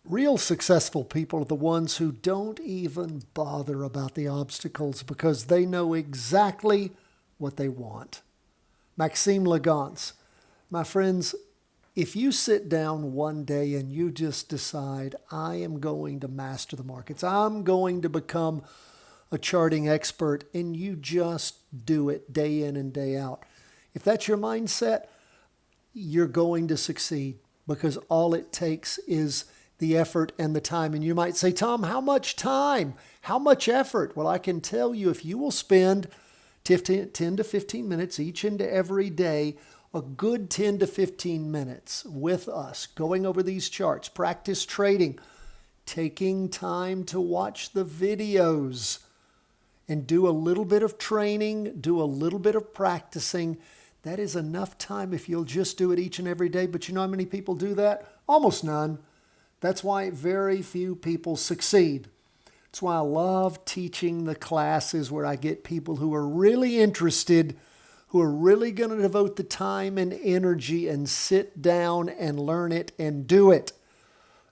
Real successful people are the ones who don't even bother about the obstacles because they know exactly what they want. Maxime Lagacé. My friends, if you sit down one day and you just decide, I am going to master the markets, I'm going to become a charting expert, and you just do it day in and day out. If that's your mindset, you're going to succeed because all it takes is the effort and the time. And you might say, Tom, how much time? How much effort? Well, I can tell you, if you will spend 10 to 15 minutes each and every day, a good 10 to 15 minutes with us, going over these charts, practice trading, taking time to watch the videos, and do a little bit of training, do a little bit of practicing. That is enough time if you'll just do it each and every day. But you know how many people do that? Almost none. That's why very few people succeed. That's why I love teaching the classes where I get people who are really interested, who are really going to devote the time and energy and sit down and learn it and do it.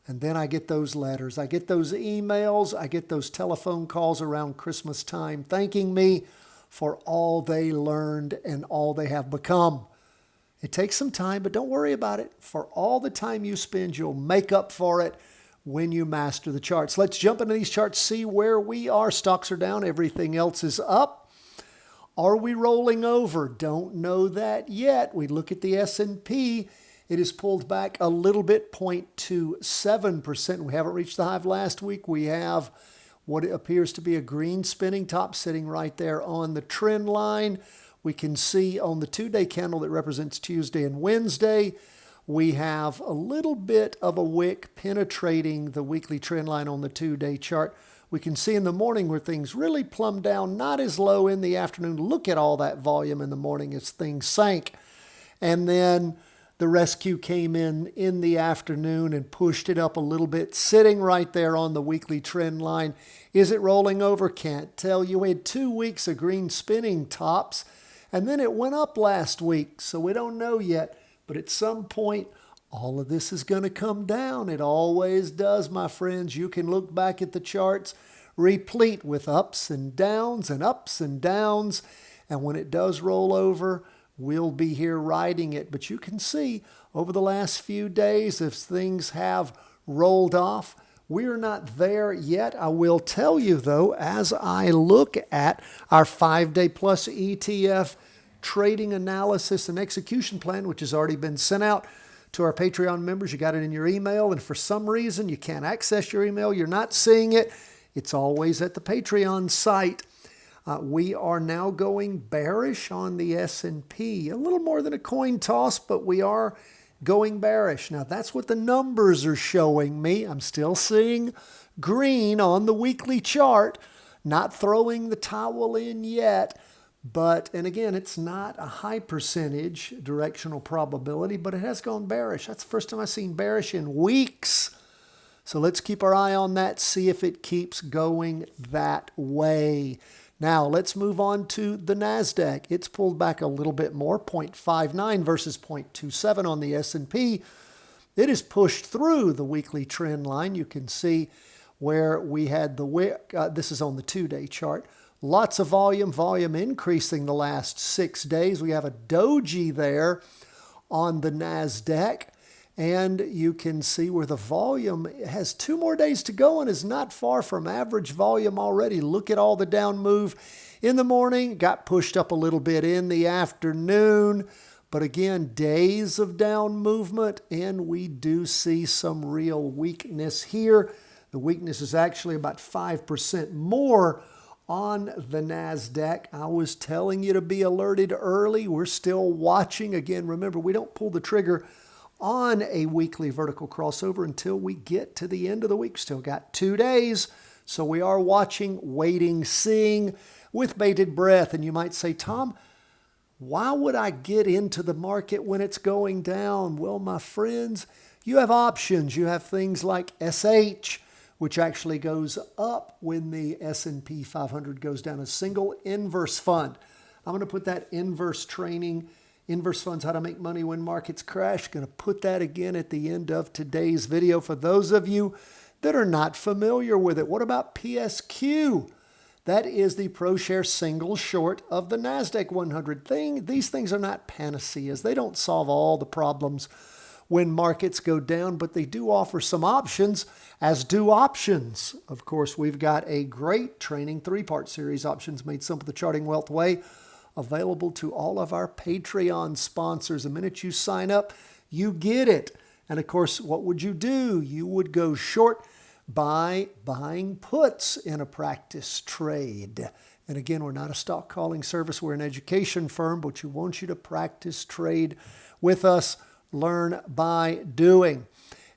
And then I get those letters, I get those emails, I get those telephone calls around Christmas time thanking me for all they learned and all they have become. It takes some time, but don't worry about it. For all the time you spend, you'll make up for it when you master the charts. Let's jump into these charts, see where we are. Stocks are down, everything else is up. Are we rolling over? Don't know that yet. We look at the S&P. It is pulled back a little bit, 0.27%. We haven't reached the high of last week. We have what appears to be a green spinning top sitting right there on the trend line. We can see on the 2-day candle that represents Tuesday and Wednesday, we have a little bit of a wick penetrating the weekly trend line on the 2-day chart. We can see in the morning where things really plumb down, not as low in the afternoon. Look at all that volume in the morning as things sank. And then the rescue came in the afternoon and pushed it up a little bit, sitting right there on the weekly trend line. Is it rolling over? Can't tell you. We had 2 weeks of green spinning tops, and then it went up last week, so we don't know yet. But at some point, all of this is going to come down. It always does, my friends. You can look back at the charts, replete with ups and downs and ups and downs. And when it does roll over, we'll be here riding it. But you can see over the last few days, if things have rolled off, we're not there yet. I will tell you, though, as I look at our 5-day plus ETF trading analysis and execution plan, which has already been sent out to our Patreon members. You got it in your email, and for some reason you can't access your email, you're not seeing it, it's always at the Patreon site. We are now going bearish on the S&P. A little more than a coin toss, but we are going bearish. Now, that's what the numbers are showing me. I'm still seeing green on the weekly chart, not throwing the towel in yet. But, and again, it's not a high percentage directional probability, but it has gone bearish. That's the first time I've seen bearish in weeks. So let's keep our eye on that, see if it keeps going that way. Now, let's move on to the NASDAQ. It's pulled back a little bit more, 0.59 versus 0.27 on the S&P. It has pushed through the weekly trend line. You can see where we had the wick. This is on the 2-day chart. Lots of volume increasing the last 6 days. We have a doji there on the NASDAQ. And you can see where the volume has 2 more days to go and is not far from average volume already. Look at all the down move in the morning. Got pushed up a little bit in the afternoon. But again, days of down movement, and we do see some real weakness here. The weakness is actually about 5% more on the NASDAQ. I was telling you to be alerted early. We're still watching. Again, remember, we don't pull the trigger on a weekly vertical crossover until we get to the end of the week. Still got 2 days. So we are watching, waiting, seeing with bated breath. And you might say, Tom, why would I get into the market when it's going down? Well, my friends, you have options. You have things like SH, which actually goes up when the S&P 500 goes down, a single inverse fund. I'm going to put that inverse training Inverse funds, how to make money when markets crash. Going to put that again at the end of today's video for those of you that are not familiar with it. What about PSQ? That is the ProShare single short of the NASDAQ 100 thing. These things are not panaceas. They don't solve all the problems when markets go down, but they do offer some options, as do options. Of course, we've got a great training 3-part series, Options Made Simple the Charting Wealth Way, available to all of our Patreon sponsors. The minute you sign up, you get it. And of course, what would you do? You would go short by buying puts in a practice trade. And again, we're not a stock calling service. We're an education firm, but we want you to practice trade with us. Learn by doing.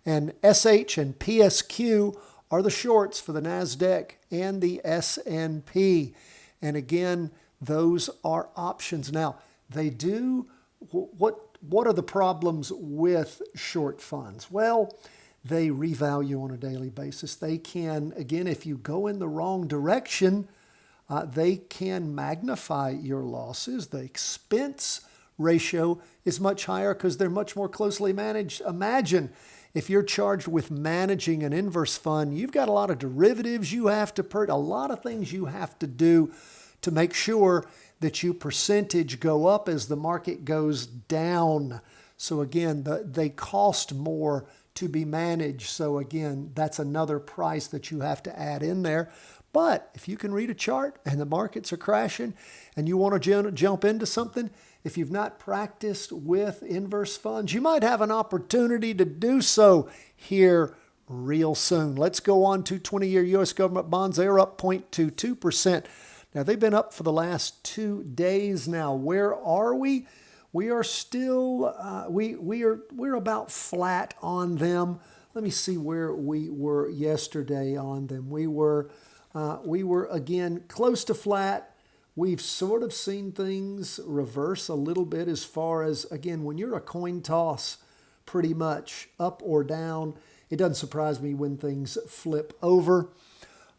And SH and PSQ are the shorts for the NASDAQ and the S&P. And again, those are options. Now, they do, what are the problems with short funds? Well, they revalue on a daily basis. They can, again, if you go in the wrong direction, they can magnify your losses. The expense ratio is much higher because they're much more closely managed. Imagine if you're charged with managing an inverse fund, you've got a lot of derivatives you have to a lot of things you have to do to make sure that you percentage go up as the market goes down. So again, they cost more to be managed. So again, that's another price that you have to add in there. But if you can read a chart and the markets are crashing and you want to jump into something, if you've not practiced with inverse funds, you might have an opportunity to do so here real soon. Let's go on to 20-year U.S. government bonds. They're up 0.22%. Now, they've been up for the last 2 days now. Where are we? We are still, we're about flat on them. Let me see where we were yesterday on them. We were again close to flat. We've sort of seen things reverse a little bit as far as, again, when you're a coin toss, pretty much up or down, it doesn't surprise me when things flip over.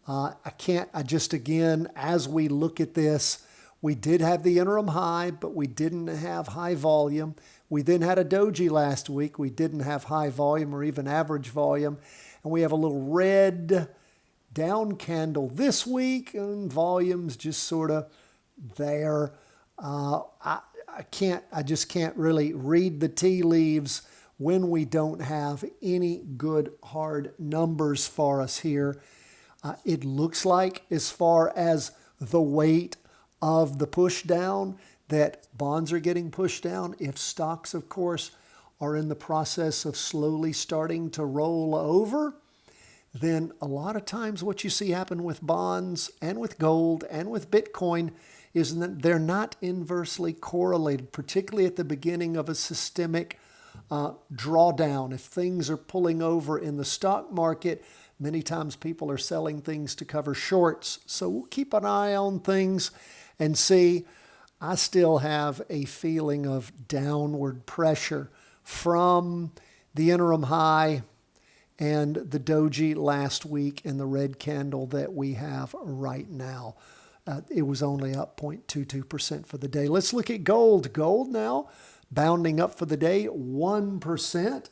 Again, as we look at this, we did have the interim high, but we didn't have high volume. We then had a doji last week. We didn't have high volume or even average volume. And we have a little red down candle this week, and volume's just sort of there. I just can't really read the tea leaves when we don't have any good hard numbers for us here. It looks like, as far as the weight of the push down, that bonds are getting pushed down. If stocks, of course, are in the process of slowly starting to roll over, then a lot of times what you see happen with bonds and with gold and with Bitcoin is that they're not inversely correlated, particularly at the beginning of a systemic drawdown. If things are pulling over in the stock market, many times people are selling things to cover shorts. So we'll keep an eye on things and see. I still have a feeling of downward pressure from the interim high and the doji last week and the red candle that we have right now. It was only up 0.22% for the day. Let's look at gold. Gold now bounding up for the day 1%.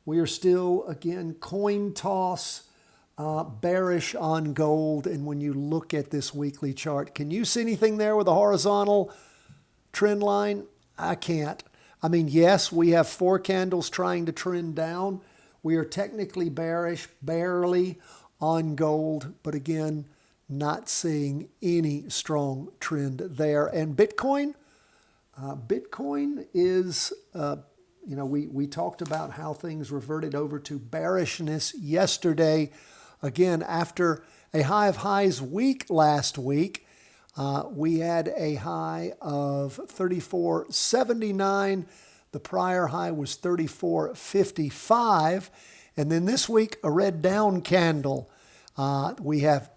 We are still, again, coin toss bearish on gold. And when you look at this weekly chart, can you see anything there with a horizontal trend line? I can't. I mean, yes, we have 4 candles trying to trend down. We are technically bearish, barely on gold, but again, not seeing any strong trend there. And Bitcoin, Bitcoin is, we talked about how things reverted over to bearishness yesterday. Again, after a high of highs week last week, we had a high of 34.79. The prior high was 34.55. And then this week, a red down candle. We have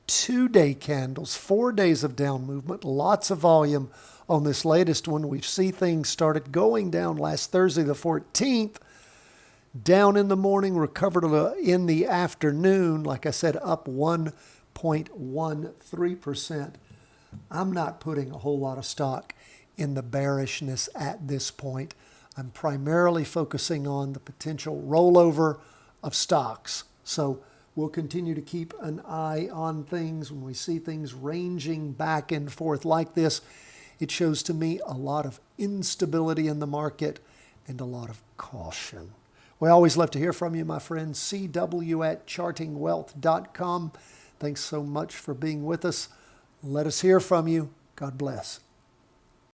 two-day candles, 4 days of down movement, lots of volume on this latest one. We see things started going down last Thursday, the 14th, down in the morning, recovered in the afternoon, like I said, up 1.13%. I'm not putting a whole lot of stock in the bearishness at this point. I'm primarily focusing on the potential rollover of stocks. So we'll continue to keep an eye on things. When we see things ranging back and forth like this, it shows to me a lot of instability in the market and a lot of caution. We always love to hear from you, my friends. cw@chartingwealth.com. Thanks so much for being with us. Let us hear from you. God bless.